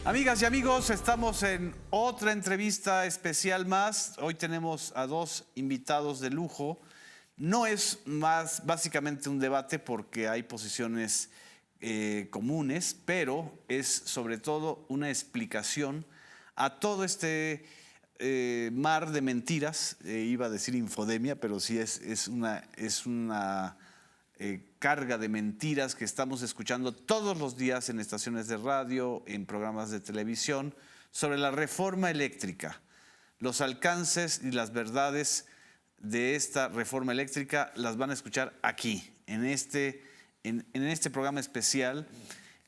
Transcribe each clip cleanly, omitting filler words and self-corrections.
Amigas y amigos, estamos en otra entrevista especial más. Hoy tenemos a dos invitados de lujo. No es más básicamente un debate porque hay posiciones comunes, pero es sobre todo una explicación a todo este mar de mentiras. Iba a decir infodemia, pero sí es una carga de mentiras que estamos escuchando todos los días en estaciones de radio, en programas de televisión, sobre la reforma eléctrica. Los alcances y las verdades de esta reforma eléctrica las van a escuchar aquí, en este programa especial.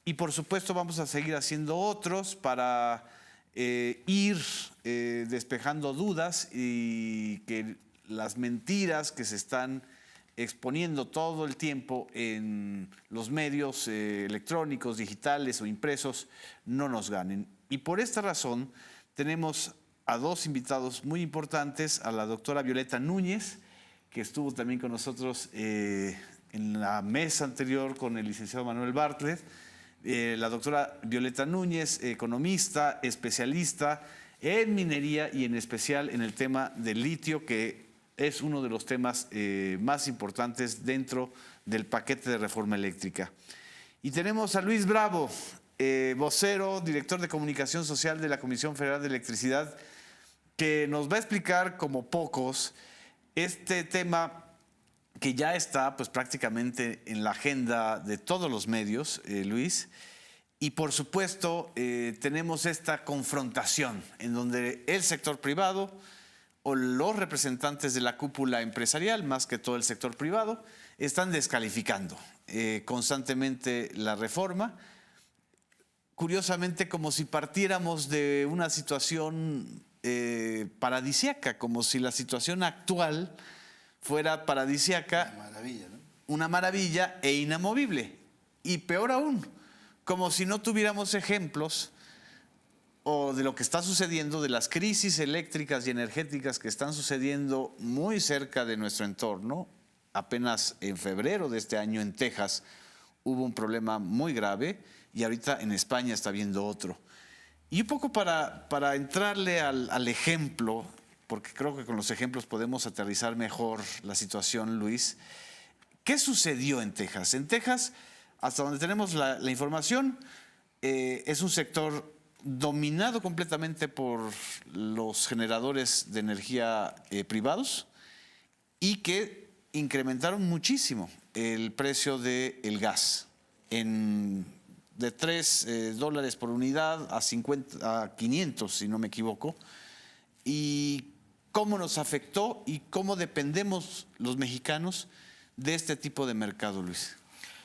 Y por supuesto vamos a seguir haciendo otros para ir despejando dudas y que las mentiras que se están exponiendo todo el tiempo en los medios electrónicos, digitales o impresos, no nos ganen. Y por esta razón tenemos a dos invitados muy importantes, a la doctora Violeta Núñez, que estuvo también con nosotros en la mesa anterior con el licenciado Manuel Bartlett. La doctora Violeta Núñez, economista, especialista en minería y en especial en el tema del litio, que es uno de los temas más importantes dentro del paquete de reforma eléctrica. Y tenemos a Luis Bravo, vocero, director de comunicación social de la Comisión Federal de Electricidad, que nos va a explicar como pocos este tema que ya está pues prácticamente en la agenda de todos los medios, Luis. Y por supuesto tenemos esta confrontación en donde el sector privado o los representantes de la cúpula empresarial, más que todo el sector privado, están descalificando constantemente la reforma, curiosamente como si partiéramos de una situación paradisíaca, como si la situación actual fuera paradisíaca, una maravilla, ¿no? Una maravilla e inamovible. Y peor aún, como si no tuviéramos ejemplos o de lo que está sucediendo, de las crisis eléctricas y energéticas que están sucediendo muy cerca de nuestro entorno. Apenas en febrero de este año en Texas hubo un problema muy grave y ahorita en España está habiendo otro. Y un poco para entrarle al ejemplo, porque creo que con los ejemplos podemos aterrizar mejor la situación, Luis. ¿Qué sucedió en Texas? En Texas, hasta donde tenemos la información, es un sector dominado completamente por los generadores de energía privados y que incrementaron muchísimo el precio del gas de $3 por unidad a 500, si no me equivoco. Y cómo nos afectó y cómo dependemos los mexicanos de este tipo de mercado, Luis.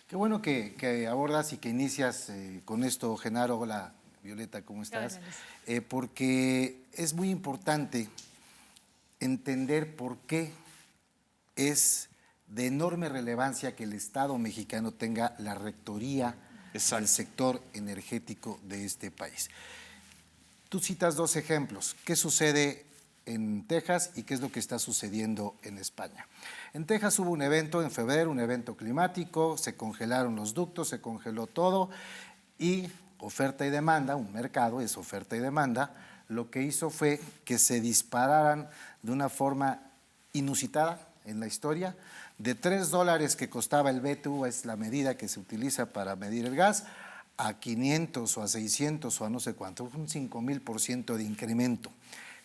Qué bueno que abordas y que inicias con esto, Genaro. Hola, Violeta, ¿cómo estás? Porque es muy importante entender por qué es de enorme relevancia que el Estado mexicano tenga la rectoría del sector energético de este país. Tú citas dos ejemplos. ¿Qué sucede en Texas y qué es lo que está sucediendo en España? En Texas hubo un evento en febrero, un evento climático, se congelaron los ductos, se congeló todo y oferta y demanda, un mercado es oferta y demanda, lo que hizo fue que se dispararan de una forma inusitada en la historia. De $3 que costaba el BTU, es la medida que se utiliza para medir el gas, a 500 o a 600 o a no sé cuánto, un 5,000% de incremento.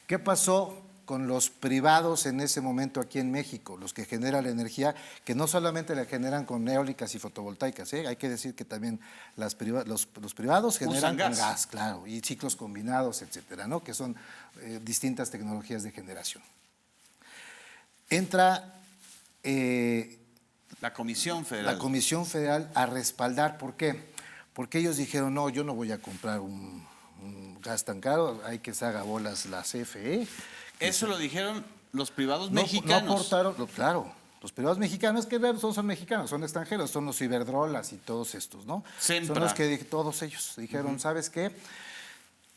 ¿Qué pasó con los privados en ese momento aquí en México? Los que generan la energía, que no solamente la generan con eólicas y fotovoltaicas, hay que decir que también los privados generan con gas, claro, y ciclos combinados, etcétera, ¿no? Que son distintas tecnologías de generación. Entra la Comisión Federal. La Comisión Federal a respaldar. ¿Por qué? Porque ellos dijeron, no, yo no voy a comprar un gas tan caro, hay que se haga bolas la CFE. Eso lo dijeron los privados mexicanos. No aportaron, claro, los privados mexicanos, que son mexicanos, son extranjeros, son los Iberdrolas y todos estos, ¿no? Sempra. Son los que todos ellos dijeron, ¿sabes qué?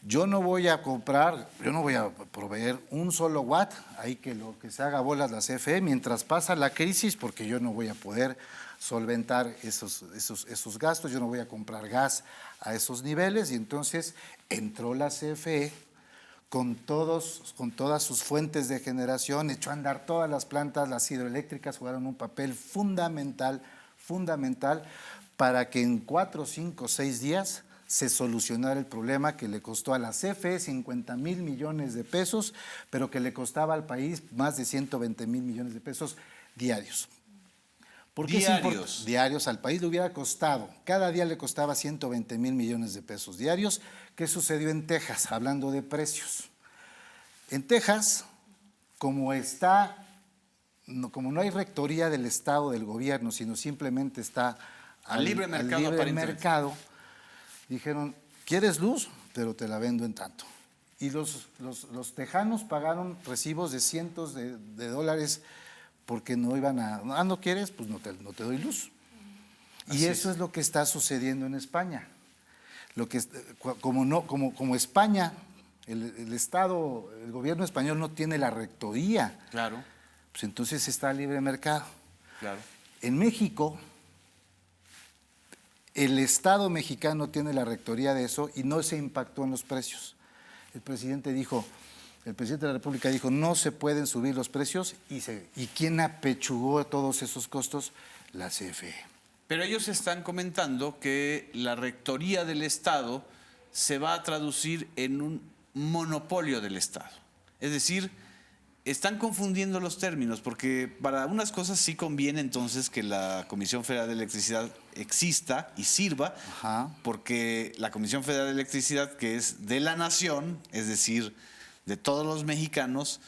Yo no voy a comprar, yo no voy a proveer un solo watt, ahí que lo que se haga bolas la CFE mientras pasa la crisis, porque yo no voy a poder solventar esos gastos, yo no voy a comprar gas a esos niveles, y entonces entró la CFE con todas sus fuentes de generación, echó a andar todas las plantas, las hidroeléctricas jugaron un papel fundamental para que en 4, 5, 6 días se solucionara el problema que le costó a la CFE 50,000 millones de pesos, pero que le costaba al país más de 120,000 millones de pesos diarios. ¿Por qué diarios? Diarios. Al país le hubiera costado, cada día le costaba 120,000 millones de pesos diarios. ¿Qué sucedió en Texas? Hablando de precios. En Texas, como no hay rectoría del Estado, del gobierno, sino simplemente está al libre mercado, dijeron, ¿quieres luz? Pero te la vendo en tanto. Y los tejanos pagaron recibos de cientos de dólares porque no iban a, ¿no quieres? Pues no te doy luz. Y eso es lo que está sucediendo en España. Como España, el Estado, el gobierno español no tiene la rectoría, claro, pues entonces está libre mercado. Claro. En México, el Estado mexicano tiene la rectoría de eso y no se impactó en los precios. El presidente de la República dijo, no se pueden subir los precios, ¿y quién apechugó todos esos costos? La CFE. Pero ellos están comentando que la rectoría del Estado se va a traducir en un monopolio del Estado. Es decir, están confundiendo los términos, porque para unas cosas sí conviene entonces que la Comisión Federal de Electricidad exista y sirva, porque la Comisión Federal de Electricidad, que es de la nación, es decir, de todos los mexicanos,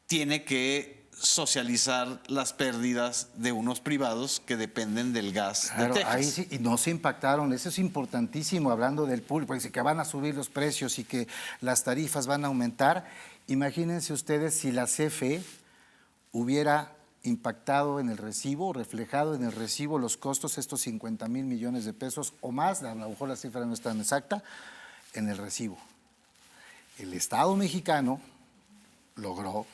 tiene que socializar las pérdidas de unos privados que dependen del gas de Texas. Ahí sí, y no se impactaron, eso es importantísimo, hablando del público, dice que van a subir los precios y que las tarifas van a aumentar. Imagínense ustedes si la CFE hubiera impactado en el recibo, reflejado en el recibo los costos, estos 50,000 millones de pesos o más, a lo mejor la cifra no es tan exacta, en el recibo. El Estado mexicano logró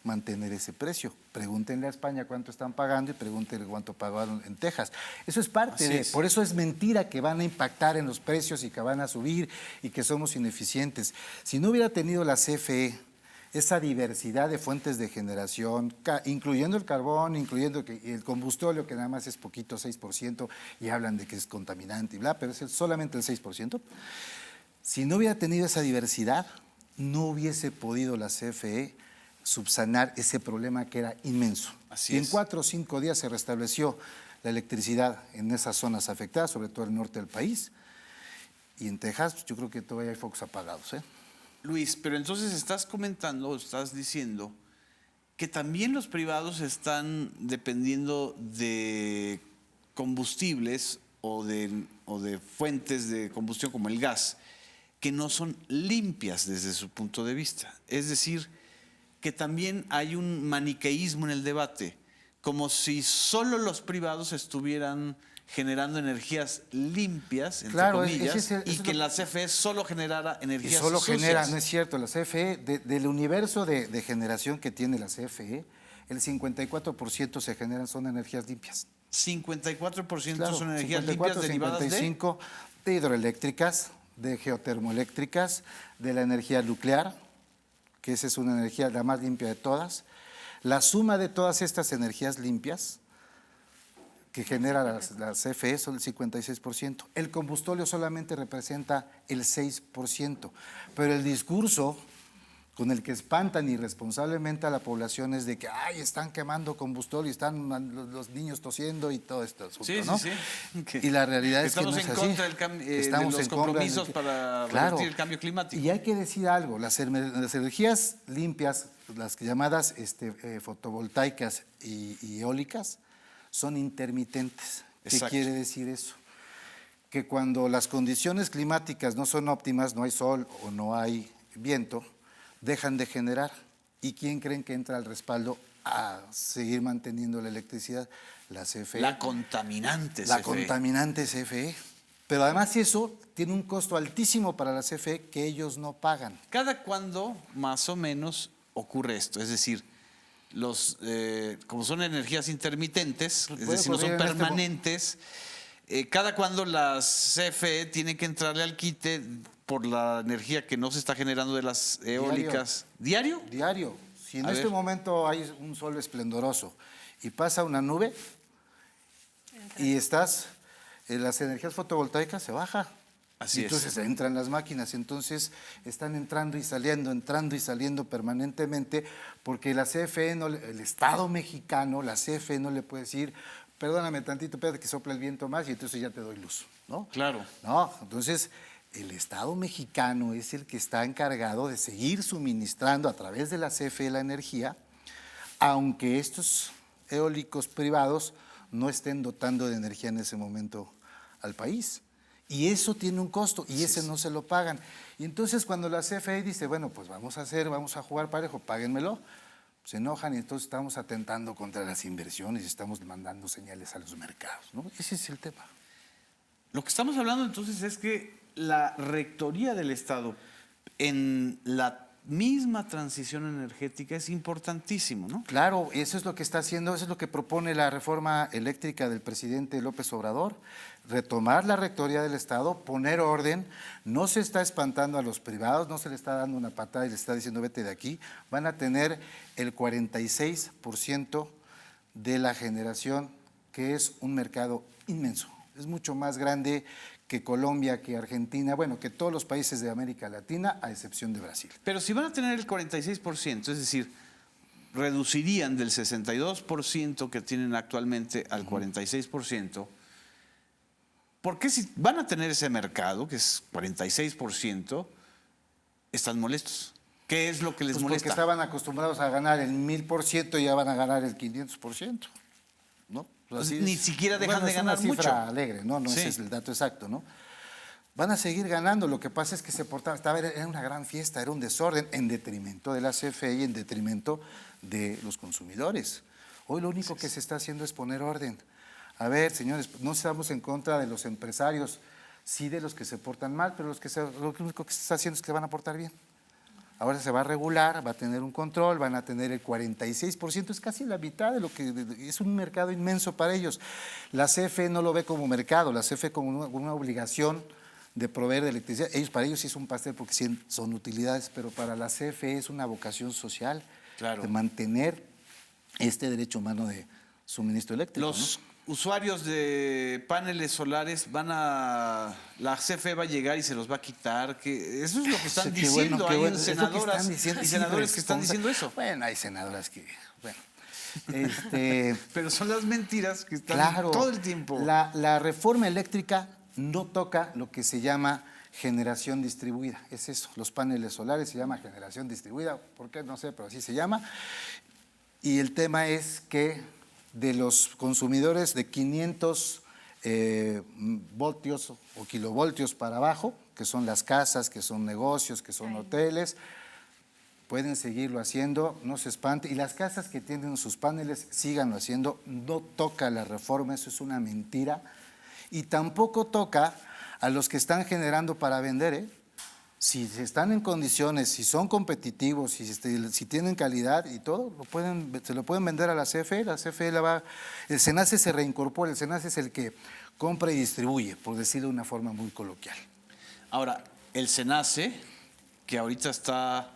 mantener ese precio. Pregúntenle a España cuánto están pagando y pregúntenle cuánto pagaron en Texas. Eso es por eso es mentira que van a impactar en los precios y que van a subir y que somos ineficientes. Si no hubiera tenido la CFE esa diversidad de fuentes de generación, incluyendo el carbón, incluyendo el combustóleo, que nada más es poquito, 6%, y hablan de que es contaminante y bla, pero es solamente el 6%. Si no hubiera tenido esa diversidad, no hubiese podido la CFE subsanar ese problema que era inmenso. Y en 4 o 5 días se restableció la electricidad en esas zonas afectadas, sobre todo el norte del país. Y en Texas, pues, yo creo que todavía hay focos apagados, ¿eh? Luis, pero entonces estás comentando, estás diciendo que también los privados están dependiendo de combustibles o de fuentes de combustión como el gas, que no son limpias desde su punto de vista. Es decir, que también hay un maniqueísmo en el debate, como si solo los privados estuvieran generando energías limpias, entre comillas, y que la CFE solo generara energías sucias. Solo genera, no es cierto, la CFE, del universo de generación que tiene la CFE, el 54% se generan son energías limpias. 54% son energías limpias derivadas 55 de hidroeléctricas, de geotermoeléctricas, de la energía nuclear, que esa es una energía la más limpia de todas. La suma de todas estas energías limpias que genera la CFE son el 56%. El combustóleo solamente representa el 6%, pero el discurso con el que espantan irresponsablemente a la población es de que ay, están quemando combustible y están los niños tosiendo y todo esto. ¿No? Sí. Y la realidad es que no es así. Estamos en contra de los compromisos para revertir el cambio climático. Y hay que decir algo, las energías limpias, las llamadas fotovoltaicas y eólicas, son intermitentes. ¿Qué quiere decir eso? Que cuando las condiciones climáticas no son óptimas, no hay sol o no hay viento, dejan de generar. ¿Y quién creen que entra al respaldo a seguir manteniendo la electricidad? La CFE. La contaminante CFE. La contaminante CFE. Pero además eso tiene un costo altísimo para la CFE que ellos no pagan. ¿Cada cuándo más o menos ocurre esto? Es decir, como son energías intermitentes, es decir, no son permanentes, cada cuándo la CFE tiene que entrarle al quite por la energía que no se está generando de las eólicas. ¿Diario? Diario. Si en A este ver. momento hay un sol esplendoroso y pasa una nube y las energías fotovoltaicas se baja. Así y entonces entran las máquinas, entonces están entrando y saliendo permanentemente, porque la CFE, el Estado mexicano, la CFE no le puede decir, perdóname tantito, espérate que sopla el viento más y entonces ya te doy luz, ¿no? Claro. No, entonces el Estado mexicano es el que está encargado de seguir suministrando a través de la CFE la energía, aunque estos eólicos privados no estén dotando de energía en ese momento al país. Y eso tiene un costo y ese no se lo pagan. Y entonces cuando la CFE dice, bueno, pues vamos a jugar parejo, páguenmelo, se enojan y entonces estamos atentando contra las inversiones y estamos mandando señales a los mercados, ¿no? Ese es el tema. Lo que estamos hablando entonces es que la rectoría del Estado en la misma transición energética es importantísimo, ¿no? Claro, eso es lo que está haciendo, eso es lo que propone la reforma eléctrica del presidente López Obrador, retomar la rectoría del Estado, poner orden, no se está espantando a los privados, no se le está dando una patada y le está diciendo vete de aquí, van a tener el 46% de la generación, que es un mercado inmenso, es mucho más grande que Colombia, que Argentina, bueno, que todos los países de América Latina, a excepción de Brasil. Pero si van a tener el 46%, es decir, reducirían del 62% que tienen actualmente al 46%, ¿por qué si van a tener ese mercado, que es 46%, están molestos? ¿Qué es lo que les Pues molesta? porque estaban acostumbrados a ganar el 1000% y ya van a ganar el 500%, ¿no? Pues ni siquiera dejan de ganar mucho. Es una cifra mucho. alegre, ¿no? Sí. Ese es el dato exacto, ¿no? Van a seguir ganando, lo que pasa es que era una gran fiesta, era un desorden en detrimento de la CFE y en detrimento de los consumidores. Hoy lo único que se está haciendo es poner orden. A ver, señores, no estamos en contra de los empresarios, sí de los que se portan mal, pero lo único que se está haciendo es que se van a portar bien. Ahora se va a regular, va a tener un control, van a tener el 46%, es casi la mitad de lo que es un mercado inmenso para ellos. La CFE no lo ve como mercado, la CFE como una obligación de proveer de electricidad. Para ellos sí es un pastel porque sí son utilidades, pero para la CFE es una vocación social, claro, de mantener este derecho humano de suministro eléctrico. Los usuarios de paneles solares la CFE va a llegar y se los va a quitar, que eso es lo que están diciendo. Hay senadoras y senadores que están diciendo eso. Bueno, hay senadoras que, bueno. Pero son las mentiras que están todo el tiempo. La reforma eléctrica no toca lo que se llama generación distribuida. Es eso, los paneles solares se llama generación distribuida. ¿Por qué? No sé, pero así se llama. Y el tema es que de los consumidores de 500 voltios o kilovoltios para abajo, que son las casas, que son negocios, que son hoteles, pueden seguirlo haciendo, no se espante. Y las casas que tienen sus paneles, síganlo haciendo. No toca la reforma, eso es una mentira. Y tampoco toca a los que están generando para vender, ¿eh? Si están en condiciones, si son competitivos, si tienen calidad y todo, se lo pueden vender a la CFE el SENACE se reincorpora, el SENACE es el que compra y distribuye, por decirlo de una forma muy coloquial. Ahora, el SENACE, que ahorita está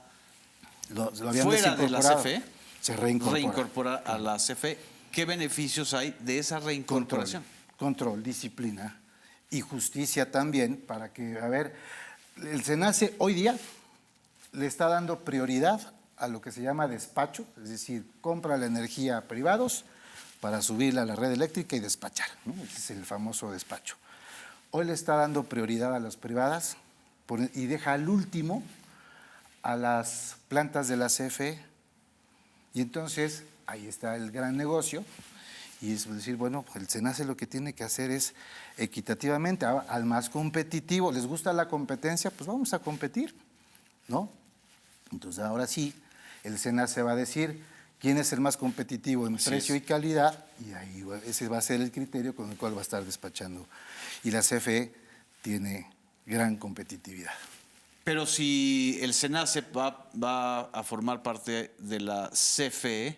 lo habían fuera de la CFE, se reincorpora a la CFE, ¿qué beneficios hay de esa reincorporación? Control, disciplina y justicia también, para que, a ver, el SENACE hoy día le está dando prioridad a lo que se llama despacho, es decir, compra la energía a privados para subirla a la red eléctrica y despachar, ¿no? Ese es el famoso despacho. Hoy le está dando prioridad a las privadas y deja al último a las plantas de la CFE. Y entonces ahí está el gran negocio. Y es decir, bueno, el SENACE lo que tiene que hacer es equitativamente, al más competitivo. ¿Les gusta la competencia? Pues vamos a competir, ¿no? Entonces ahora sí, el SENACE va a decir quién es el más competitivo en precio y calidad, y ahí ese va a ser el criterio con el cual va a estar despachando. Y la CFE tiene gran competitividad. Pero si el SENACE va a formar parte de la CFE,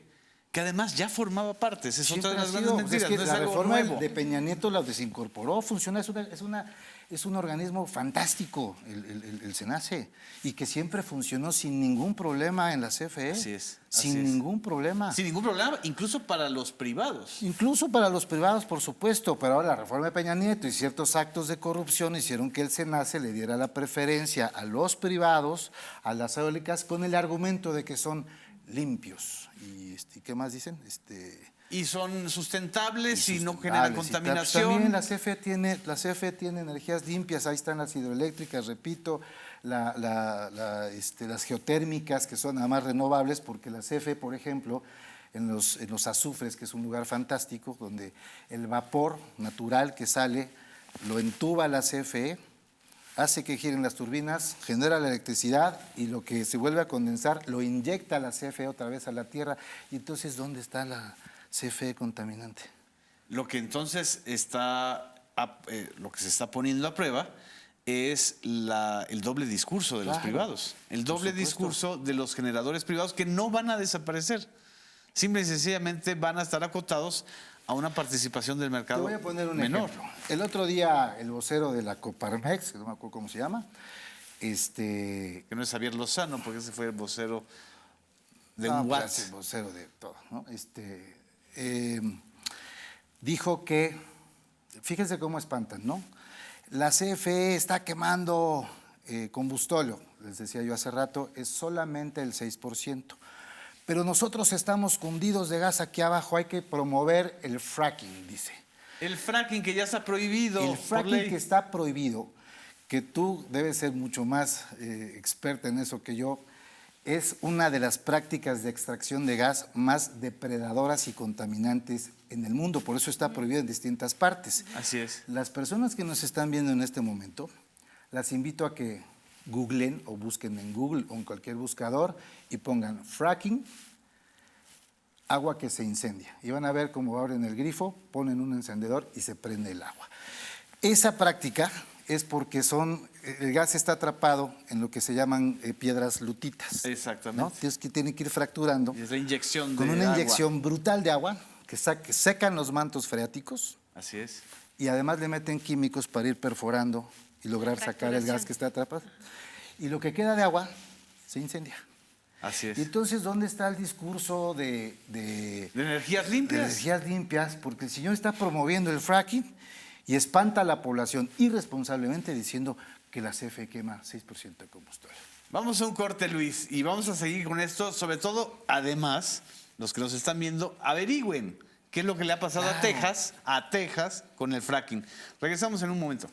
que además ya formaba parte. Esa es otra de Siempre ha las grandes sido, mentiras, es que no es la algo reforma nuevo. de Peña Nieto la desincorporó, funciona, es un organismo fantástico, el SENACE, y que siempre funcionó sin ningún problema en la CFE. Así es. Sin ningún problema. Sin ningún problema, incluso para los privados. Incluso para los privados, por supuesto, pero ahora la reforma de Peña Nieto y ciertos actos de corrupción hicieron que el SENACE le diera la preferencia a los privados, a las eólicas, con el argumento de que son limpios. ¿Y qué más dicen? Y son sustentables y no sustentables, generan y contaminación. también la CFE tiene energías limpias, ahí están las hidroeléctricas, repito, las geotérmicas, que son además renovables, porque la CFE, por ejemplo, en los azufres, que es un lugar fantástico, donde el vapor natural que sale lo entuba la CFE, hace que giren las turbinas, genera la electricidad y lo que se vuelve a condensar lo inyecta la CFE otra vez a la tierra. Y entonces, ¿dónde está la CFE contaminante? Lo que entonces lo que se está poniendo a prueba es el doble discurso de los privados. El doble discurso de los generadores privados que no van a desaparecer. Simple y sencillamente van a estar acotados a una participación del mercado menor. Te voy a poner un ejemplo. El otro día el vocero de la Coparmex, que no me acuerdo cómo se llama, que no es Javier Lozano, porque ese fue el vocero de no, un pues, WhatsApp. es el vocero de todo, ¿no? Dijo que, fíjense cómo espantan, ¿no? La CFE está quemando combustóleo, les decía yo hace rato, es solamente el 6%. Pero nosotros estamos cundidos de gas aquí abajo, hay que promover el fracking, dice. El fracking que ya está prohibido. El fracking que está prohibido, que tú debes ser mucho más experta en eso que yo, es una de las prácticas de extracción de gas más depredadoras y contaminantes en el mundo, por eso está prohibido en distintas partes. Así es. Las personas que nos están viendo en este momento, las invito a que googlen o busquen en Google o en cualquier buscador y pongan fracking, agua que se incendia. Y van a ver cómo abren el grifo, ponen un encendedor y se prende el agua. Esa práctica es porque el gas está atrapado en lo que se llaman piedras lutitas. Exactamente. ¿No? Entonces que tienen que ir fracturando. Y es la inyección con de una agua. inyección brutal de agua que secan los mantos freáticos. Así es. Y además le meten químicos para ir perforando y lograr sacar el gas que está atrapado. Y lo que queda de agua se incendia. Así es. Y entonces, ¿dónde está el discurso de energías limpias? De energías limpias, porque el señor está promoviendo el fracking y espanta a la población irresponsablemente diciendo que la CFE quema 6% de combustible. Vamos a un corte, Luis, y vamos a seguir con esto. Sobre todo, además, los que nos están viendo, averigüen qué es lo que le ha pasado a Texas con el fracking. Regresamos en un momento.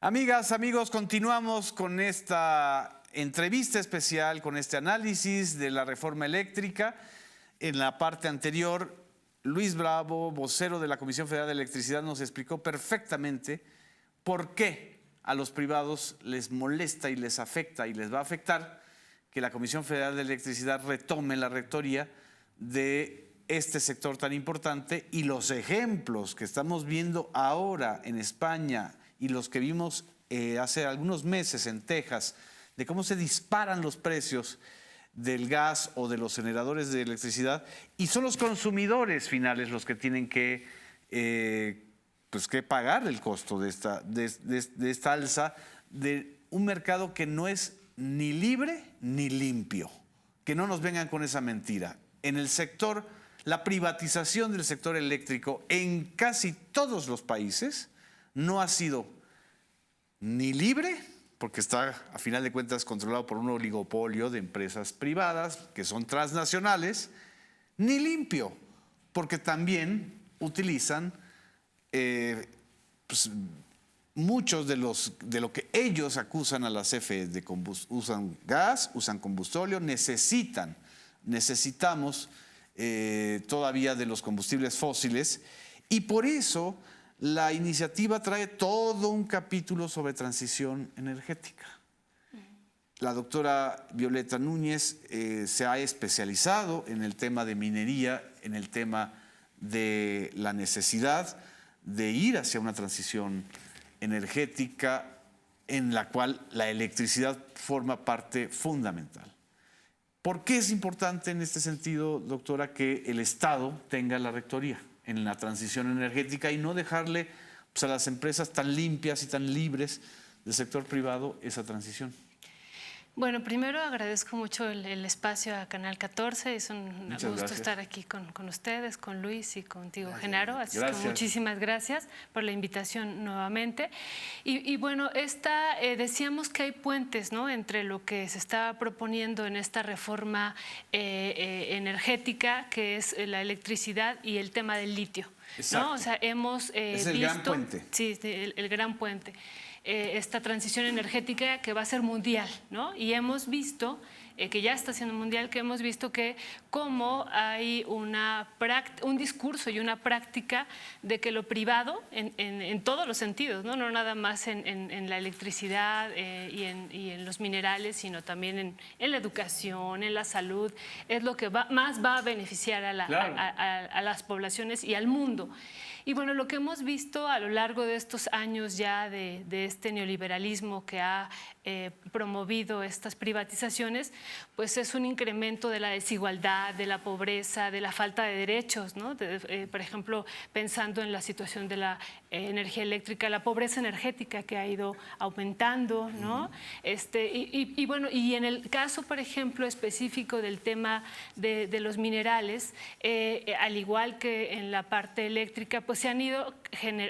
Amigas, amigos, continuamos con esta entrevista especial, con este análisis de la reforma eléctrica. En la parte anterior, Luis Bravo, vocero de la Comisión Federal de Electricidad, nos explicó perfectamente por qué a los privados les molesta y les afecta y les va a afectar que la Comisión Federal de Electricidad retome la rectoría de este sector tan importante, y los ejemplos que estamos viendo ahora en España y los que vimos hace algunos meses en Texas, de cómo se disparan los precios del gas o de los generadores de electricidad, y son los consumidores finales los que tienen que pagar el costo de esta alza de un mercado que no es ni libre ni limpio. Que no nos vengan con esa mentira. En el sector, la privatización del sector eléctrico en casi todos los países no ha sido ni libre, porque está a final de cuentas controlado por un oligopolio de empresas privadas que son transnacionales, ni limpio, porque también utilizan muchos de lo que ellos acusan a la CFE de usan gas, usan combustóleo, necesitamos todavía de los combustibles fósiles, y por eso la iniciativa trae todo un capítulo sobre transición energética. La doctora Violeta Núñez se ha especializado en el tema de minería, en el tema de la necesidad de ir hacia una transición energética en la cual la electricidad forma parte fundamental. ¿Por qué es importante en este sentido, doctora, que el Estado tenga la rectoría en la transición energética y no dejarle pues, a las empresas tan limpias y tan libres del sector privado esa transición? Bueno, primero agradezco mucho el espacio a Canal 14. Es un Muchas gusto gracias. estar aquí con ustedes, con Luis y contigo, Genaro. Así que Gracias. muchísimas gracias por la invitación nuevamente. Y bueno, decíamos que hay puentes, ¿no?, entre lo que se está proponiendo en esta reforma energética, que es la electricidad, y el tema del litio, Exacto. ¿no? O sea, hemos Es el visto, gran puente. Sí, el gran puente. Esta transición energética que va a ser mundial, ¿no? Y hemos visto, que ya está siendo mundial, que hemos visto que cómo hay un discurso y una práctica de que lo privado, en todos los sentidos, no nada más en la electricidad y en los minerales, sino también en la educación, en la salud, es lo que más va a beneficiar a las poblaciones y al mundo. Y bueno, lo que hemos visto a lo largo de estos años ya de este neoliberalismo que ha promovido estas privatizaciones, pues es un incremento de la desigualdad, de la pobreza, de la falta de derechos, ¿no? Por ejemplo, pensando en la situación de la energía eléctrica, la pobreza energética que ha ido aumentando, ¿no? Y bueno, y en el caso, por ejemplo, específico del tema de los minerales, al igual que en la parte eléctrica, pues se han ido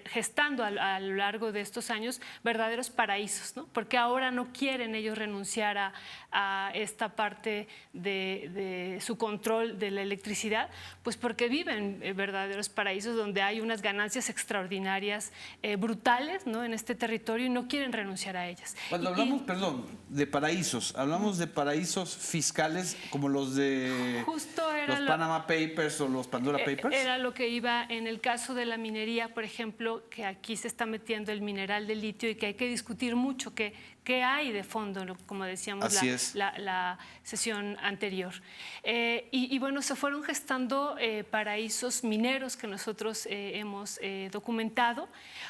gestando a lo largo de estos años verdaderos paraísos, ¿no? Porque ahora no quieren ellos renunciar a esta parte de su control de la electricidad, pues porque viven verdaderos paraísos donde hay unas ganancias extraordinarias, brutales, ¿no?, en este territorio, y no quieren renunciar a ellas. Cuando hablamos, perdón, de paraísos, hablamos de paraísos fiscales como los de los Panama Papers o los Pandora Papers. Era lo que iba en el caso de la minería, por ejemplo, que aquí se está metiendo el mineral de litio y que hay que discutir mucho qué hay de fondo, como decíamos la sesión anterior. Y bueno, se fueron gestando paraísos mineros que nosotros hemos documentado.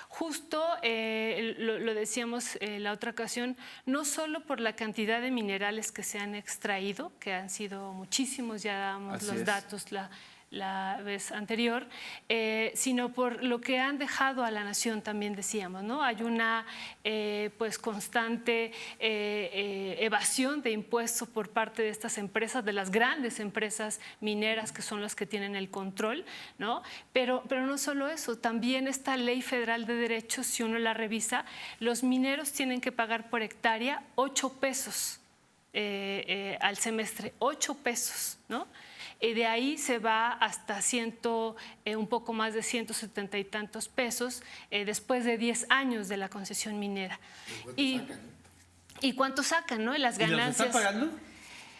Justo lo decíamos la otra ocasión, no solo por la cantidad de minerales que se han extraído, que han sido muchísimos, ya damos los datos la vez anterior, sino por lo que han dejado a la nación, también decíamos, ¿no? Hay una pues constante evasión de impuestos por parte de estas empresas, de las grandes empresas mineras que son las que tienen el control, ¿no? Pero no solo eso, también esta Ley Federal de Derechos, si uno la revisa, los mineros tienen que pagar por hectárea 8 pesos al semestre, 8 pesos, ¿no? De ahí se va hasta un poco más de 170 y tantos pesos después de 10 años de la concesión minera. ¿Y cuánto sacan, no? Y las ganancias. ¿Y los están pagando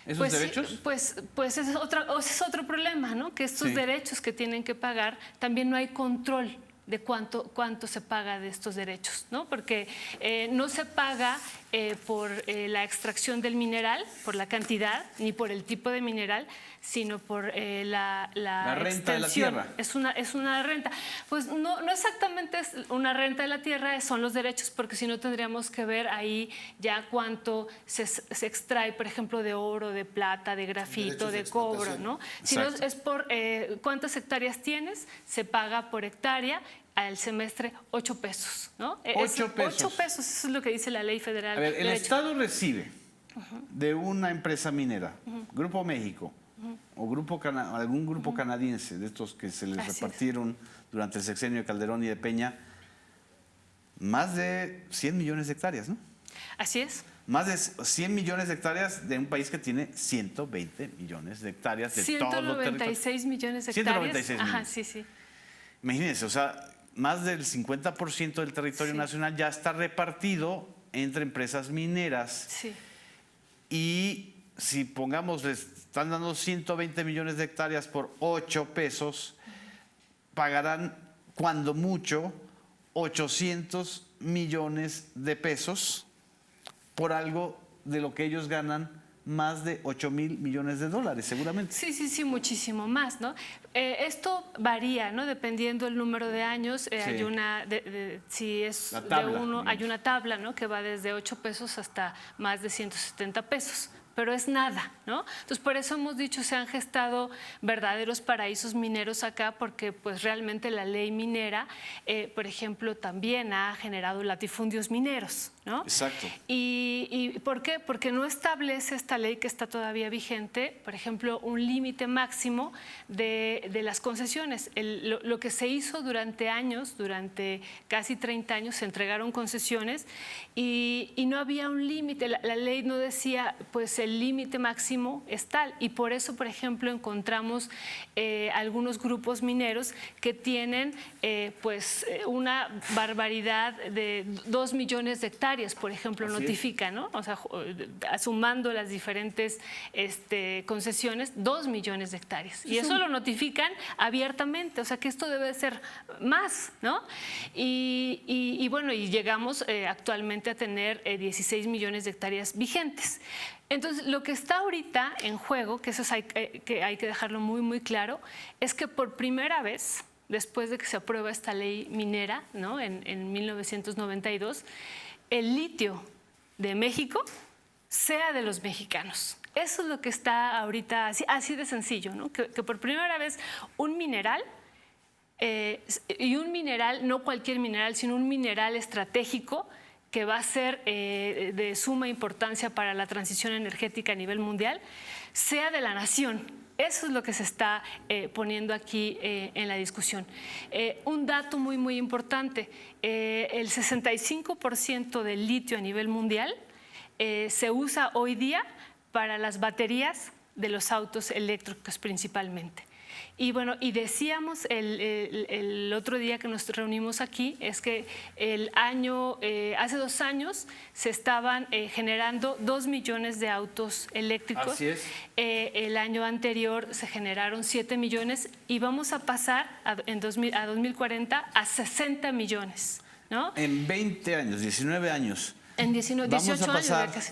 esos derechos? Pues ese es otro problema, ¿no? Que estos derechos que tienen que pagar, también no hay control de cuánto se paga de estos derechos, ¿no? Porque no se paga por la extracción del mineral, por la cantidad, ni por el tipo de mineral, sino por la renta de la tierra. Es una renta. Pues no exactamente es una renta de la tierra, son los derechos, porque si no tendríamos que ver ahí ya cuánto se extrae, por ejemplo, de oro, de plata, de grafito, de cobre, ¿no? Si no, es por cuántas hectáreas tienes, se paga por hectárea. Al semestre 8 pesos, ¿no? 8 pesos. 8 pesos, eso es lo que dice la Ley Federal. A ver, el Estado recibe de una empresa minera, Grupo México, o algún grupo canadiense, de estos que se les repartieron durante el sexenio de Calderón y de Peña, más de 100 millones de hectáreas, ¿no? Así es. Más de 100 millones de hectáreas de un país que tiene 120 millones de hectáreas de 196 millones de hectáreas. 196 millones. Ajá, sí. Imagínense, o sea, más del 50% del territorio nacional ya está repartido entre empresas mineras. Sí. Y si pongamos, les están dando 120 millones de hectáreas por 8 pesos, pagarán cuando mucho 800 millones de pesos por algo de lo que ellos ganan, más de 8,000 millones de dólares, seguramente. Sí, sí, sí, muchísimo más, ¿no? Esto varía, ¿no? Dependiendo del número de años. Hay una, si es La tabla, de uno, digamos. hay una tabla, ¿no? Que va desde 8 pesos hasta más de 170 pesos. Pero es nada, ¿no? Entonces, por eso hemos dicho, se han gestado verdaderos paraísos mineros acá, porque pues realmente la ley minera, por ejemplo, también ha generado latifundios mineros, ¿no? Exacto. ¿Y por qué? Porque no establece esta ley que está todavía vigente, por ejemplo, un límite máximo de las concesiones. Lo que se hizo durante años, durante casi 30 años, se entregaron concesiones y no había un límite. La ley no decía, pues el límite máximo es tal. Y por eso, por ejemplo, encontramos algunos grupos mineros que tienen pues una barbaridad de 2 millones de hectáreas, por ejemplo, Así notifican, ¿no? O sea, sumando las diferentes concesiones, 2 millones de hectáreas. Y eso lo notifican abiertamente, o sea que esto debe ser más, ¿no? Y bueno, y llegamos actualmente a tener 16 millones de hectáreas vigentes. Entonces, lo que está ahorita en juego, que eso hay que dejarlo muy, muy claro, es que por primera vez, después de que se aprueba esta ley minera, ¿no? en 1992, el litio de México sea de los mexicanos. Eso es lo que está ahorita, así de sencillo, ¿no? Que por primera vez un mineral, y un mineral, no cualquier mineral, sino un mineral estratégico, que va a ser de suma importancia para la transición energética a nivel mundial, sea de la nación. Eso es lo que se está poniendo aquí en la discusión. Un dato muy, muy importante, el 65% del litio a nivel mundial se usa hoy día para las baterías de los autos eléctricos principalmente. Y bueno, y decíamos el otro día que nos reunimos aquí, es que hace 2 años se estaban generando 2 millones de autos eléctricos. Así es. El año anterior se generaron 7 millones y vamos a pasar a 2040 a 60 millones, ¿no? En 20 años, 19 años. En 18 Vamos a pasar años.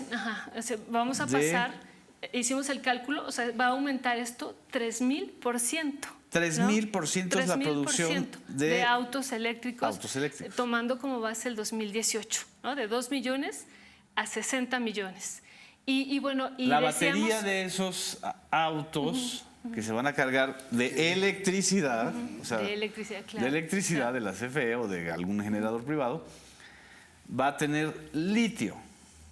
Casi, vamos a pasar. Hicimos el cálculo, o sea, va a aumentar esto 3,000%. 3,000% es la producción de autos eléctricos, autos. Tomando como base el 2018, ¿no? De 2 millones a 60 millones. Y bueno, y la batería de esos autos que se van a cargar de electricidad, o sea, de electricidad, claro. de electricidad de la CFE o de algún generador privado, va a tener litio.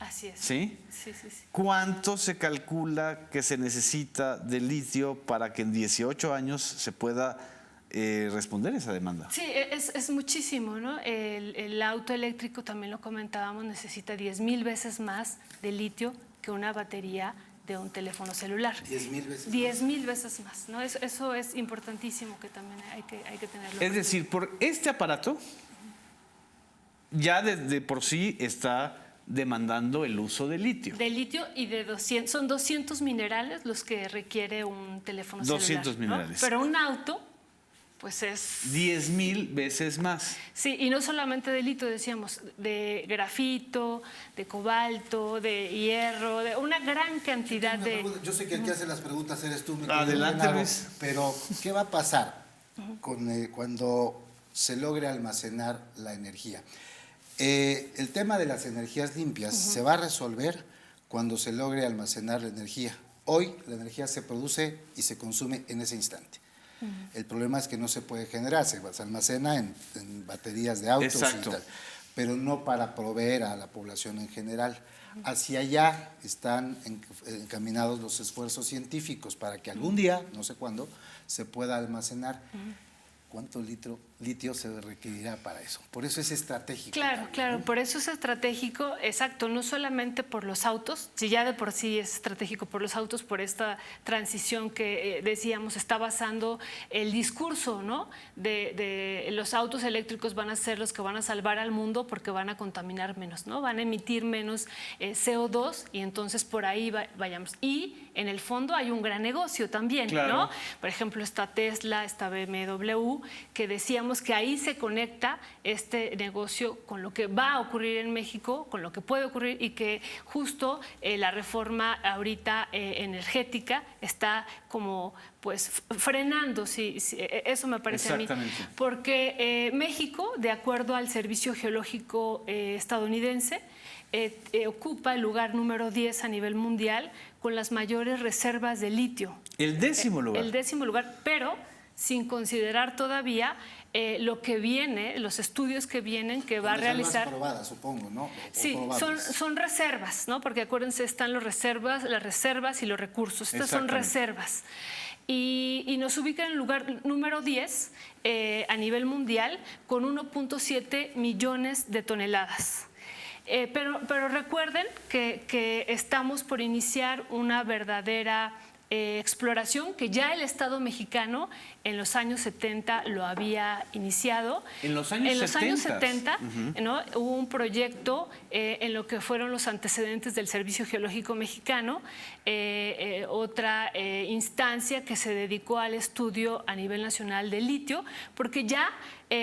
Así es. ¿Sí? Sí, sí, sí. ¿Cuánto se calcula que se necesita de litio para que en 18 años se pueda responder esa demanda? Sí, es muchísimo, ¿no? El auto eléctrico, también lo comentábamos, necesita 10,000 veces más de litio que una batería de un teléfono celular. 10,000 veces. 10,000 veces más, ¿no? Eso es importantísimo, que también hay que tenerlo. Es decir, por este aparato ya de por sí está demandando el uso de litio. De litio y de 200, son 200 minerales los que requiere un teléfono 200 celular, ¿no? minerales. Pero un auto, pues es... 10,000 veces más. Sí, y no solamente de litio, decíamos, de grafito, de cobalto, de hierro, de una gran cantidad de... Yo sé que el que hace las preguntas eres tú, mi querido Adelante, Genaro, Luis. pero ¿qué va a pasar cuando se logre almacenar la energía? El tema de las energías limpias se va a resolver cuando se logre almacenar la energía. Hoy la energía se produce y se consume en ese instante. El problema es que no se puede generar, se almacena en baterías de autos. Exacto. Y tal, pero no para proveer a la población en general. Hacia allá están encaminados los esfuerzos científicos para que algún día, no sé cuándo, se pueda almacenar. ¿Cuánto litio se requerirá para eso? Por eso es estratégico. Claro, claro, por eso es estratégico, exacto, no solamente por los autos, si ya de por sí es estratégico por los autos, por esta transición que decíamos, está basando el discurso, ¿no? De los autos eléctricos van a ser los que van a salvar al mundo porque van a contaminar menos, ¿no? Van a emitir menos CO2 y entonces por ahí vayamos. Y en el fondo hay un gran negocio también, claro, ¿no? Por ejemplo, está Tesla, está BMW, Perú, que decíamos que ahí se conecta este negocio con lo que va a ocurrir en México, con lo que puede ocurrir, y que justo la reforma ahorita energética está como pues frenando, eso me parece a mí. Porque México, de acuerdo al Servicio Geológico estadounidense, ocupa el lugar número 10 a nivel mundial con las mayores reservas de litio. El 10º lugar. El 10º lugar, pero sin considerar todavía lo que viene, los estudios que vienen, que va a realizar. Más probadas, supongo, ¿no? Sí, son reservas, ¿no? Porque acuérdense, están las reservas y los recursos. Estas son reservas. Y nos ubica en el lugar número 10 a nivel mundial con 1.7 millones de toneladas. Pero recuerden que estamos por iniciar una verdadera exploración que ya el Estado mexicano en los años 70 lo había iniciado. En los años 70, ¿no? Hubo un proyecto en lo que fueron los antecedentes del Servicio Geológico Mexicano, otra instancia que se dedicó al estudio a nivel nacional del litio, porque ya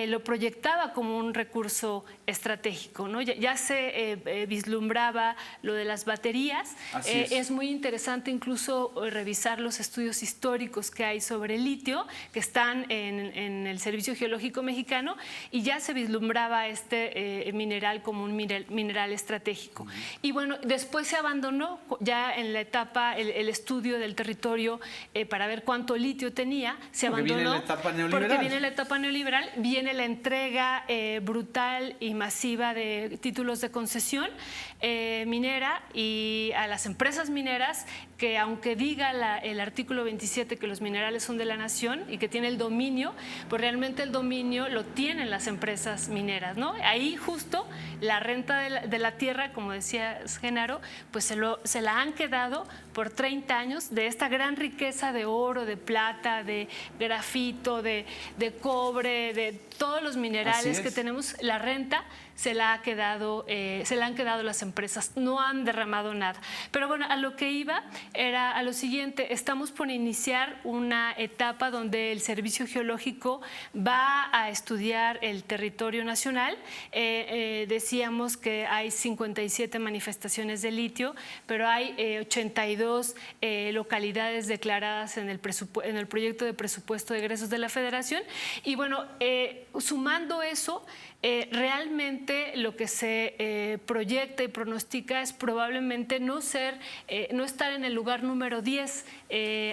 lo proyectaba como un recurso estratégico, ¿no? Ya se vislumbraba lo de las baterías. Es muy interesante incluso revisar los estudios históricos que hay sobre el litio, que están en el Servicio Geológico Mexicano, y ya se vislumbraba este mineral como un mineral estratégico. Y bueno, después se abandonó ya en la etapa, el estudio del territorio para ver cuánto litio tenía, se abandonó. Viene la etapa neoliberal. Porque viene la etapa neoliberal, viene la entrega brutal y masiva de títulos de concesión minera y a las empresas mineras, que aunque diga el artículo 27 que los minerales son de la nación y que tiene el dominio, pues realmente el dominio lo tienen las empresas mineras, ¿no? Ahí justo la renta de la tierra, como decía Genaro, pues se la han quedado por 30 años de esta gran riqueza de oro, de plata, de grafito, de cobre, de todos los minerales que tenemos. La renta se la han quedado las empresas, no han derramado nada. Pero bueno, a lo que iba era a lo siguiente: estamos por iniciar una etapa donde el Servicio Geológico va a estudiar el territorio nacional. Decíamos que hay 57 manifestaciones de litio, pero hay 82 localidades declaradas en el proyecto de presupuesto de egresos de la Federación. Y bueno, sumando eso, realmente lo que se proyecta y pronostica es probablemente no estar en el lugar número 10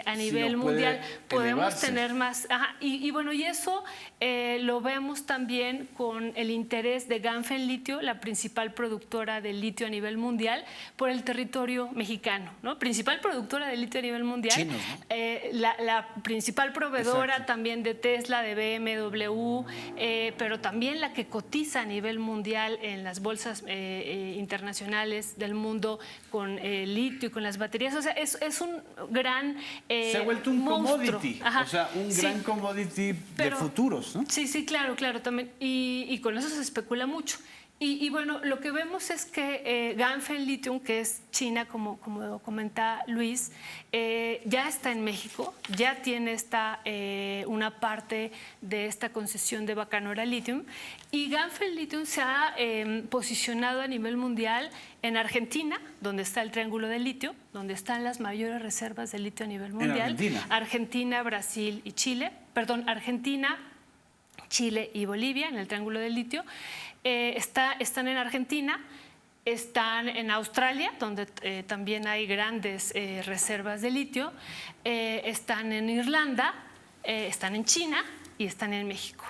a nivel mundial. Podemos tener más. Y bueno, y eso lo vemos también con el interés de Ganfeng Litio, la principal productora de litio a nivel mundial, por el territorio mexicano, ¿no? Principal productora de litio a nivel mundial. Chinos, ¿no? La principal proveedora también de Tesla, de BMW, pero también la que cotiza a nivel mundial en las bolsas internacionales del mundo con litio y con las baterías. O sea, es un gran se ha vuelto un monstruo. Commodity, o sea, un gran commodity de futuros, ¿no? Sí, claro, también. Y con eso se especula mucho. Y bueno, lo que vemos es que Ganfeng Lithium, que es China, como comenta Luis, ya está en México, ya tiene una parte de esta concesión de Bacanora Lithium, y Ganfeng Lithium se ha posicionado a nivel mundial en Argentina, donde está el Triángulo del Litio, donde están las mayores reservas de litio a nivel mundial. Argentina, Brasil y Chile. Perdón, Argentina, Chile y Bolivia, en el Triángulo del Litio. Están en Argentina, están en Australia, donde también hay grandes reservas de litio, están en Irlanda, están en China y están en México.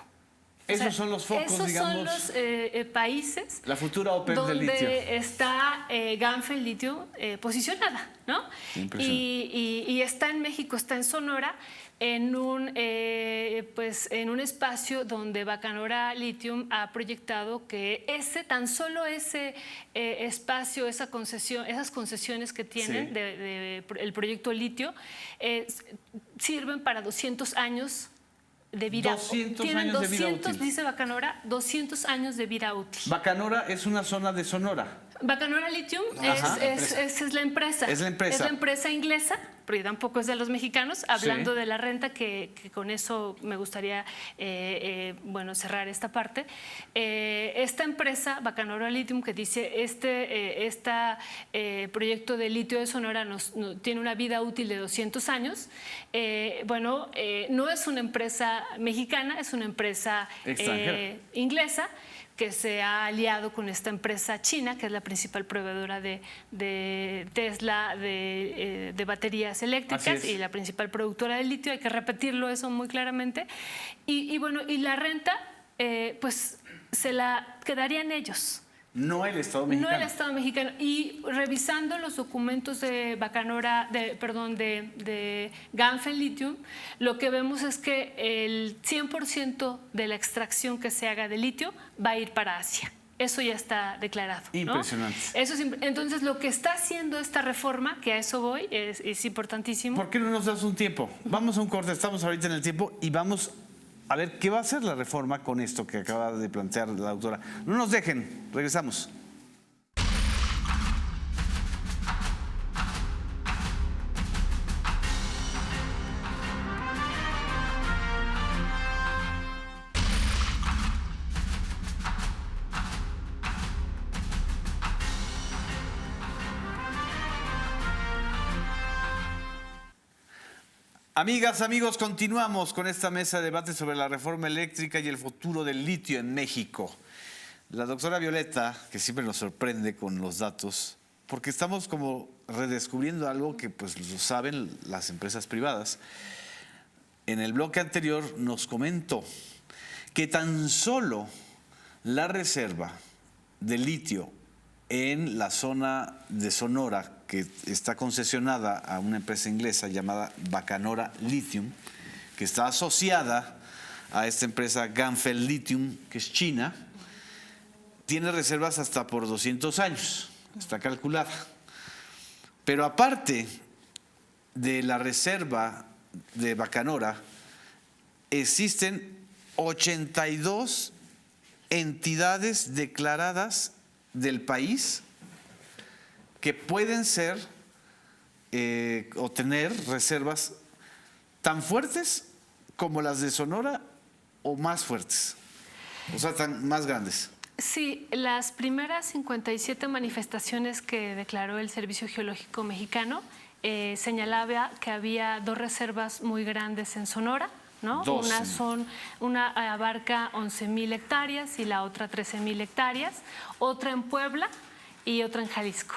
Esos son los focos, digamos. Esos son los países. La futura OPEP del litio. Donde está Ganfeng Lithium posicionada, ¿no? Y está en México, está en Sonora, en un espacio donde Bacanora Lithium ha proyectado que tan solo ese espacio, esas concesiones que tienen el proyecto litio, sirven para 200 años de vida. 200 Tienen años de vida 200, útil. dice Bacanora, 200 años de vida útil. Bacanora es una zona de Sonora. Bacanora Lithium es la empresa. Es la empresa. Es la empresa inglesa, pero tampoco es de los mexicanos. Hablando de la renta, que con eso me gustaría cerrar esta parte. Esta empresa, Bacanora Lithium, que dice este proyecto de litio de Sonora tiene una vida útil de 200 años. No es una empresa mexicana, es una empresa inglesa, que se ha aliado con esta empresa china, que es la principal proveedora de Tesla, de baterías eléctricas y la principal productora de litio. Hay que repetirlo eso muy claramente. Y la renta, pues se la quedarían ellos. No el Estado mexicano. No el Estado mexicano. Y revisando los documentos de de Ganfeng Lithium, lo que vemos es que el 100% de la extracción que se haga de litio va a ir para Asia. Eso ya está declarado, ¿no? Impresionante. Entonces, lo que está haciendo esta reforma, que a eso voy, es importantísimo. ¿Por qué no nos das un tiempo? Vamos a un corte, estamos ahorita en el tiempo y vamos a ver qué va a hacer la reforma con esto que acaba de plantear la doctora. No nos dejen, regresamos. Amigas, amigos, continuamos con esta mesa de debate sobre la reforma eléctrica y el futuro del litio en México. La doctora Violeta, que siempre nos sorprende con los datos, porque estamos como redescubriendo algo que pues lo saben las empresas privadas. En el bloque anterior nos comentó que tan solo la reserva de litio en la zona de Sonora, que está concesionada a una empresa inglesa llamada Bacanora Lithium, que está asociada a esta empresa Ganfeng Lithium, que es china, tiene reservas hasta por 200 años, está calculada. Pero aparte de la reserva de Bacanora, existen 82 entidades declaradas del país que pueden ser o tener reservas tan fuertes como las de Sonora o más fuertes, o sea, más grandes. Sí, las primeras 57 manifestaciones que declaró el Servicio Geológico Mexicano señalaba que había 2 reservas muy grandes en Sonora, ¿no? Una abarca 11,000 hectáreas y la otra 13,000 hectáreas, otra en Puebla y otra en Jalisco.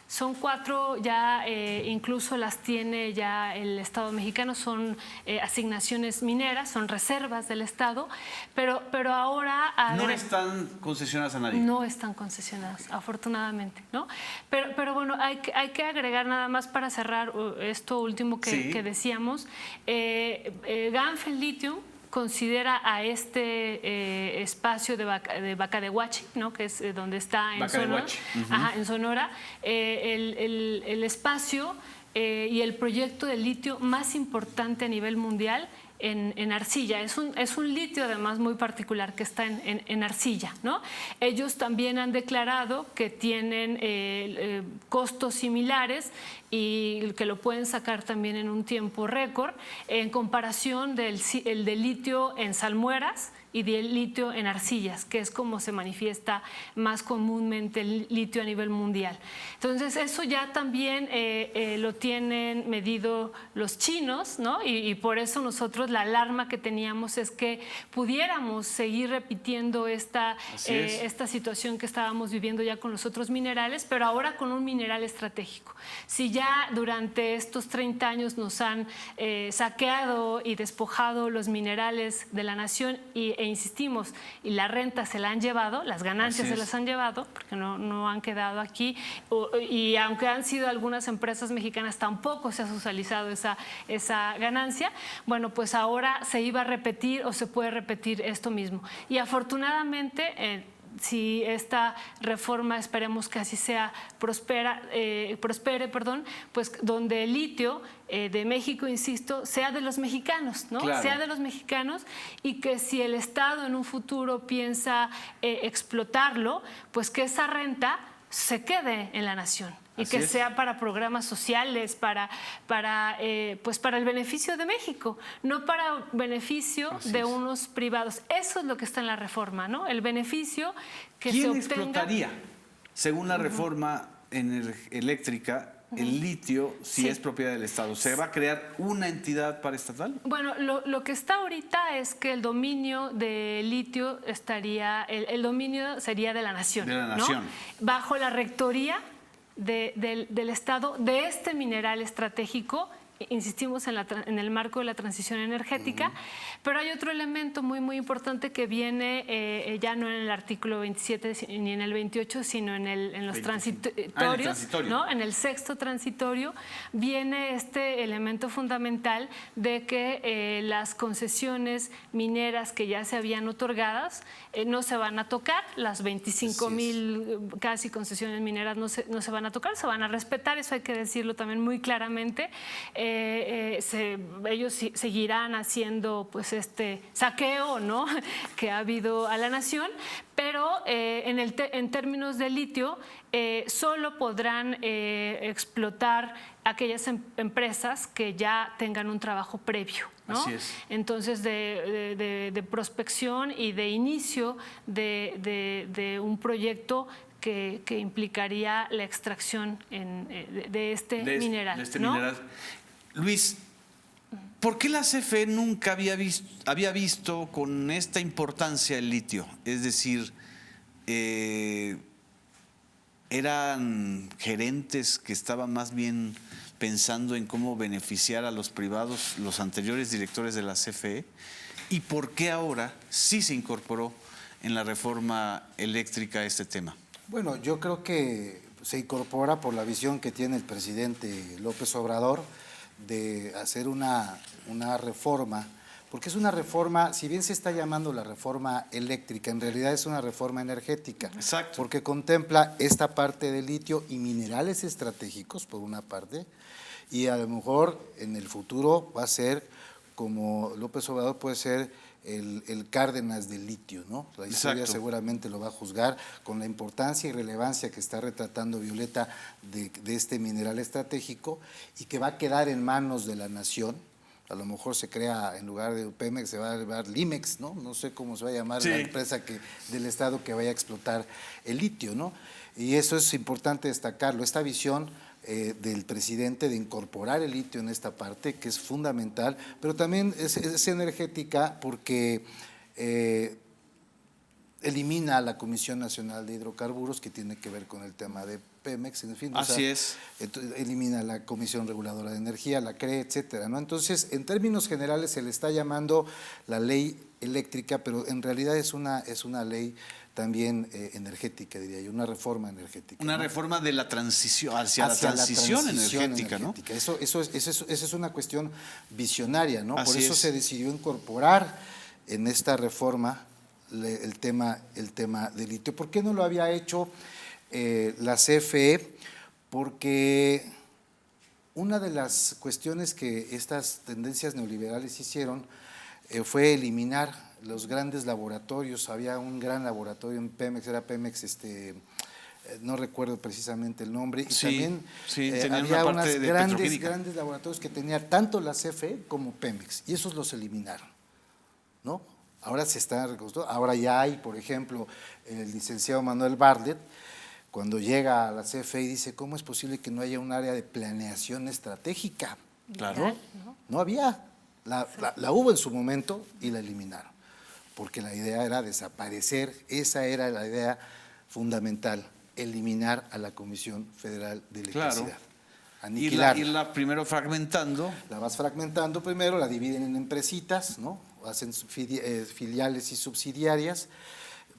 Son 4, ya incluso las tiene ya el Estado mexicano, son asignaciones mineras, son reservas del Estado, pero ahora... No están concesionadas a nadie. No están concesionadas, afortunadamente, ¿no? Pero bueno, hay que agregar nada más para cerrar esto último que decíamos. Ganfeng Lithium considera a este espacio de Bacadehuachi, ¿no? Que es donde está en Sonora, en Sonora, el espacio y el proyecto de litio más importante a nivel mundial en arcilla. Es un litio además muy particular que está en arcilla, ¿no? Ellos también han declarado que tienen costos similares y que lo pueden sacar también en un tiempo récord en comparación del litio en salmueras y del litio en arcillas, que es como se manifiesta más comúnmente el litio a nivel mundial. Entonces, eso ya también lo tienen medido los chinos, ¿no? Y por eso nosotros la alarma que teníamos es que pudiéramos seguir repitiendo esta situación que estábamos viviendo ya con los otros minerales, pero ahora con un mineral estratégico. Si ya durante estos 30 años nos han saqueado y despojado los minerales de la nación e insistimos, y la renta se la han llevado, las ganancias se las han llevado, porque no han quedado aquí, y aunque han sido algunas empresas mexicanas, tampoco se ha socializado esa ganancia. Bueno, pues ahora se iba a repetir o se puede repetir esto mismo. Y afortunadamente, si esta reforma, esperemos que así sea, prospere, pues donde el litio de México, insisto, sea de los mexicanos, ¿no? Claro. Sea de los mexicanos, y que si el Estado en un futuro piensa explotarlo, pues que esa renta se quede en la nación y Así que es. sea para programas sociales, para el beneficio de México, no para beneficio Así de es. unos privados. Eso es lo que está en la reforma, ¿no? El beneficio que se ¿Quién obtenga. explotaría, según la reforma eléctrica, el litio si Sí. es propiedad del Estado? ¿Se va a crear una entidad paraestatal? Bueno, lo que está ahorita es que el dominio de litio estaría, el dominio sería de la nación. De la ¿no? nación. Bajo la rectoría del Estado de este mineral estratégico. Insistimos en el marco de la transición energética, pero hay otro elemento muy, muy importante que viene ya no en el artículo 27 ni en el 28, sino en los 25. transitorios, transitorio. ¿no? En el sexto transitorio viene este elemento fundamental de que las concesiones mineras que ya se habían otorgadas no se van a tocar, las 25,000 casi concesiones mineras no se van a tocar, se van a respetar, eso hay que decirlo también muy claramente. Ellos seguirán haciendo pues este saqueo, ¿no? que ha habido a la nación, pero en términos de litio solo podrán explotar aquellas empresas que ya tengan un trabajo previo, ¿no? Así es. Entonces de prospección y de inicio de un proyecto que implicaría la extracción de este mineral. De este ¿no? mineral. Luis, ¿por qué la CFE nunca había visto con esta importancia el litio? Es decir, eran gerentes que estaban más bien pensando en cómo beneficiar a los privados, los anteriores directores de la CFE. ¿Y por qué ahora sí se incorporó en la reforma eléctrica este tema? Bueno, yo creo que se incorpora por la visión que tiene el presidente López Obrador de hacer una reforma, porque es una reforma, si bien se está llamando la reforma eléctrica, en realidad es una reforma energética. Exacto. Porque contempla esta parte de litio y minerales estratégicos, por una parte, y a lo mejor en el futuro va a ser, como López Obrador puede ser el Cárdenas del litio, ¿no? La historia Exacto. seguramente lo va a juzgar con la importancia y relevancia que está retratando Violeta de este mineral estratégico y que va a quedar en manos de la nación. A lo mejor se crea, en lugar de Pemex, se va a llamar Limex, ¿no? No sé cómo se va a llamar Sí. la empresa del Estado que vaya a explotar el litio, ¿no? Y eso es importante destacarlo, esta visión del presidente de incorporar el litio en esta parte, que es fundamental, pero también es energética porque elimina a la Comisión Nacional de Hidrocarburos, que tiene que ver con el tema de Pemex, en fin. Así es. Elimina la Comisión Reguladora de Energía, la CRE, etcétera, ¿no? Entonces, en términos generales se le está llamando la ley eléctrica, pero en realidad es una ley también energética, diría yo, una reforma energética. Una ¿no? reforma de la transición, hacia la transición energética, ¿no? Eso es una cuestión visionaria, ¿no? Así Por eso es. se decidió incorporar en esta reforma el tema del litio. ¿Por qué no lo había hecho la CFE? Porque una de las cuestiones que estas tendencias neoliberales hicieron fue eliminar los grandes laboratorios. Había un gran laboratorio en Pemex, era Pemex, no recuerdo precisamente el nombre, y Sí, también sí, tenían había una parte unos de grandes petroquímica. laboratorios que tenía tanto la CFE como Pemex, y esos los eliminaron, ¿no? Ahora se está reconstruyendo, ahora ya hay, por ejemplo, el licenciado Manuel Bartlett, cuando llega a la CFE y dice, ¿cómo es posible que no haya un área de planeación estratégica? Claro. No había, la hubo en su momento y la eliminaron, porque la idea era desaparecer, esa era la idea fundamental, eliminar a la Comisión Federal de Electricidad. Claro. Aniquilarla. Irla primero fragmentando. La vas fragmentando primero, la dividen en empresitas, ¿no? Hacen filiales y subsidiarias,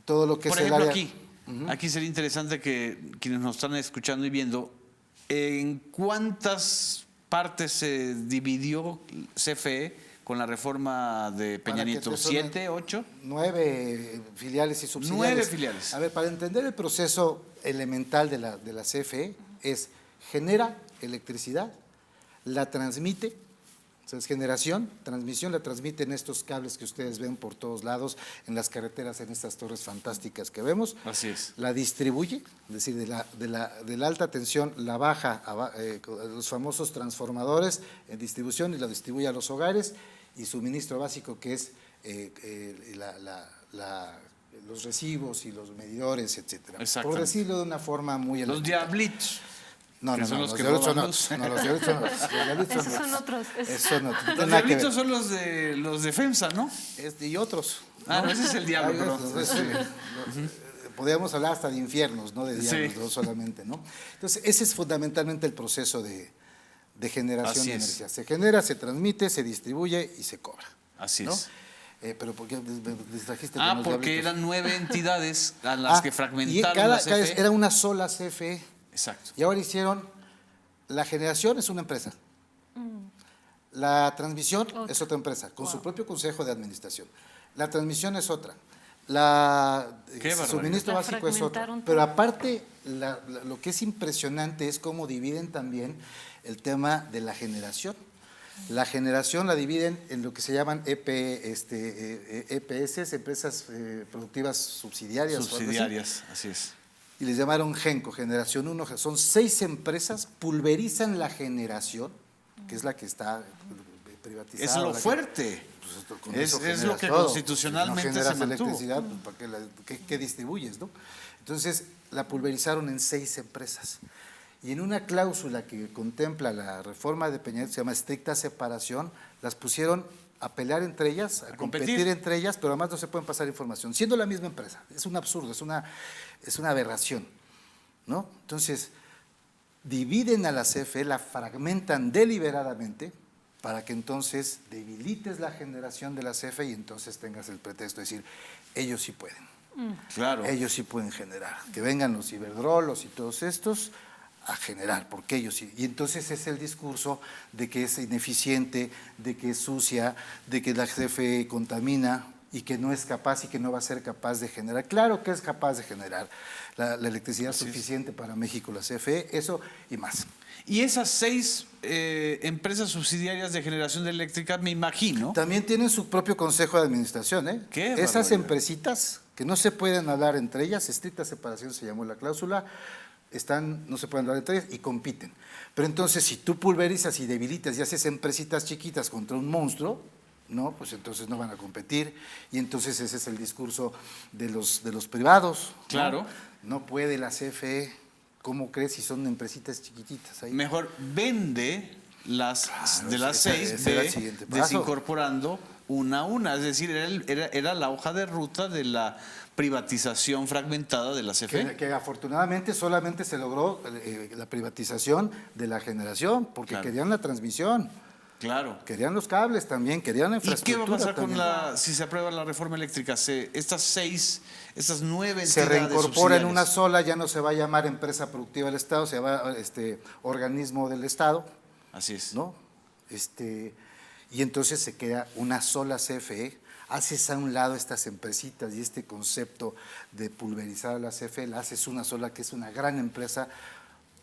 todo lo que Por es el ejemplo, área… aquí sería interesante que quienes nos están escuchando y viendo, ¿en cuántas partes se dividió CFE con la reforma de Peña Nieto? ¿7, 8? 9 filiales y subsidiarias. 9 filiales. A ver, para entender el proceso elemental de la CFE es genera electricidad, la transmite, O sea, es generación, transmisión, la transmiten estos cables que ustedes ven por todos lados, en las carreteras, en estas torres fantásticas que vemos. Así es. La distribuye, es decir, de la alta tensión la baja a los famosos transformadores en distribución y la distribuye a los hogares, y suministro básico, que es los recibos y los medidores, etcétera. Por decirlo de una forma muy Los diablitos. No, los los que diablitos roban no. luz. No, los diablitos no. Esos son otros. Eso no. Los diablitos son los de FEMSA, ¿no? Y otros. Ah, no, ese es el diablo, perdón. Podríamos hablar hasta de infiernos, no de diablos, Sí. no solamente, ¿no? Entonces, ese es fundamentalmente el proceso de generación Así de es. energía. Se genera, se transmite, se distribuye y se cobra. Así ¿no? es. Pero ¿por qué me distrajiste? Ah, con los porque diablitos? eran 9 entidades a las que y fragmentaron la CFE. era una sola CFE. Exacto. Y ahora hicieron, la generación es una empresa. La transmisión es otra empresa, con su propio consejo de administración. La transmisión es otra. Qué El suministro La básico es otra. fragmentaron Pero todo. aparte, lo que es impresionante es cómo dividen también el tema de la generación. La generación la dividen en lo que se llaman EPS, empresas productivas subsidiarias. o algo así. Subsidiarias, así es. Y les llamaron GENCO, Generación 1. Son 6 empresas, pulverizan la generación, que es la que está privatizada. Es lo fuerte. Pues, con Es eso lo generas que todo. constitucionalmente Si no generas se mantuvo. electricidad, pues, ¿para qué distribuyes, no? Entonces, la pulverizaron en 6 empresas. Y en una cláusula que contempla la reforma de Peña Nieto, se llama estricta separación, las pusieron a pelear entre ellas, a competir entre ellas, pero además no se pueden pasar información, siendo la misma empresa. Es un absurdo, es una aberración, ¿no? Entonces, dividen a la CFE, la fragmentan deliberadamente para que entonces debilites la generación de la CFE y entonces tengas el pretexto de decir, ellos sí pueden. Claro. Ellos sí pueden generar. Que vengan los Iberdrolos y todos estos a generar, porque ellos sí. Y entonces es el discurso de que es ineficiente, de que es sucia, de que la CFE contamina y que no es capaz y que no va a ser capaz de generar. Claro que es capaz de generar la electricidad suficiente para México, la CFE, eso y más. Y esas 6 empresas subsidiarias de generación eléctrica, me imagino. También tienen su propio consejo de administración, ¿eh? ¡Qué Esas barbaridad! empresitas que no se pueden hablar entre ellas, estricta separación se llamó la cláusula, no se pueden hablar entre ellas y compiten. Pero entonces, si tú pulverizas y debilitas y haces empresitas chiquitas contra un monstruo, no, pues entonces no van a competir. Y entonces ese es el discurso de los privados. ¿no? Claro. No puede la CFE, ¿cómo crees si son empresitas chiquititas ahí? Mejor vende las de las ese 6 era el siguiente paso. desincorporando una a una. Es decir, era la hoja de ruta de la privatización fragmentada de la CFE. Que afortunadamente solamente se logró la privatización de la generación, porque Claro. querían la transmisión, Claro. querían los cables también, querían la ¿Y qué infraestructura. va a pasar también. si se aprueba la reforma eléctrica? Estas 9 entidades Se reincorpora en una subsidiarias. sola, ya no se va a llamar empresa productiva del Estado, se va organismo del Estado, Así es. ¿no? Y entonces se queda una sola CFE. Haces a un lado estas empresitas y este concepto de pulverizar a la CFE, la haces una sola, que es una gran empresa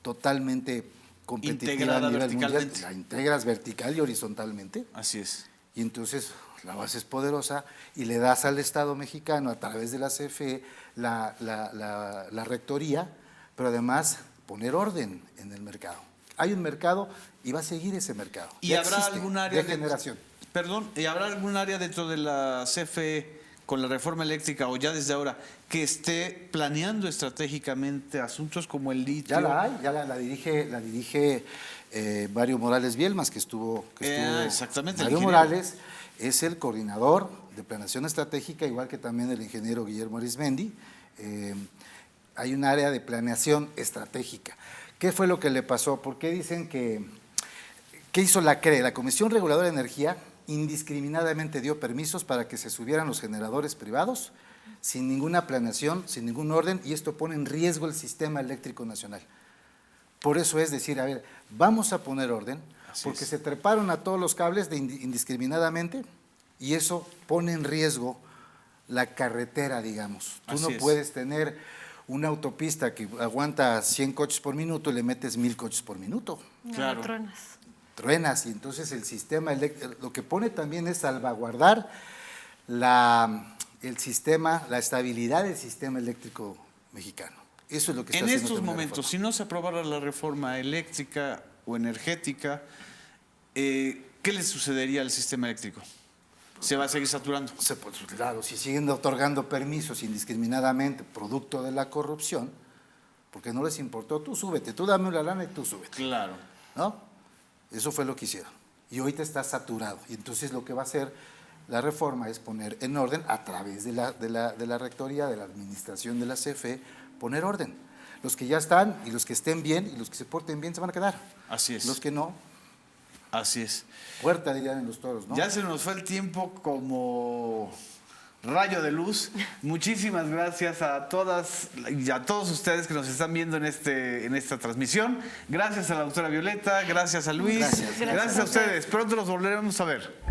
totalmente competitiva Integrada a nivel mundial. verticalmente. La integras vertical y horizontalmente. Así es. Y entonces la base es poderosa y le das al Estado mexicano a través de la CFE la rectoría, pero además poner orden en el mercado. Hay un mercado y va a seguir ese mercado. ¿Y Ya habrá existe, algún área de generación? Perdón, ¿y habrá algún área dentro de la CFE con la reforma eléctrica o ya desde ahora que esté planeando estratégicamente asuntos como el litio? Ya la hay, ya la dirige Mario Morales Bielmas, que estuvo exactamente, el Mario ingeniero. Morales es el coordinador de planeación estratégica, igual que también el ingeniero Guillermo Arizmendi. Hay un área de planeación estratégica. ¿Qué fue lo que le pasó? ¿Por qué dicen que... ¿Qué hizo la CRE? La Comisión Reguladora de Energía indiscriminadamente dio permisos para que se subieran los generadores privados sin ninguna planeación, sin ningún orden, y esto pone en riesgo el sistema eléctrico nacional. Por eso es decir, a ver, vamos a poner orden, porque se treparon a todos los cables indiscriminadamente y eso pone en riesgo la carretera, digamos. Tú no puedes tener una autopista que aguanta 100 coches por minuto y le metes 1000 coches por minuto. Claro. truenas y entonces el sistema eléctrico, lo que pone también es salvaguardar el sistema, la estabilidad del sistema eléctrico mexicano. Eso es lo que está en haciendo estos también la momentos, reforma. si no se aprobara la reforma eléctrica o energética, ¿qué le sucedería al sistema eléctrico? ¿Se va a seguir saturando? Pues, claro, si siguen otorgando permisos indiscriminadamente, producto de la corrupción, porque no les importó, tú súbete, tú dame la lana y tú súbete. Claro. ¿No? Eso fue lo que hicieron. Y ahorita está saturado. Y entonces lo que va a hacer la reforma es poner en orden, a través de la rectoría, de la administración de la CFE, poner orden. Los que ya están y los que estén bien y los que se porten bien se van a quedar. Así es. Los que no, Así es. puerta dirían en los toros, ¿no? Ya se nos fue el tiempo como rayo de luz. Muchísimas gracias a todas y a todos ustedes que nos están viendo en esta transmisión. Gracias a la doctora Violeta, gracias a Luis. Gracias. Gracias a ustedes. Pronto nos volveremos a ver.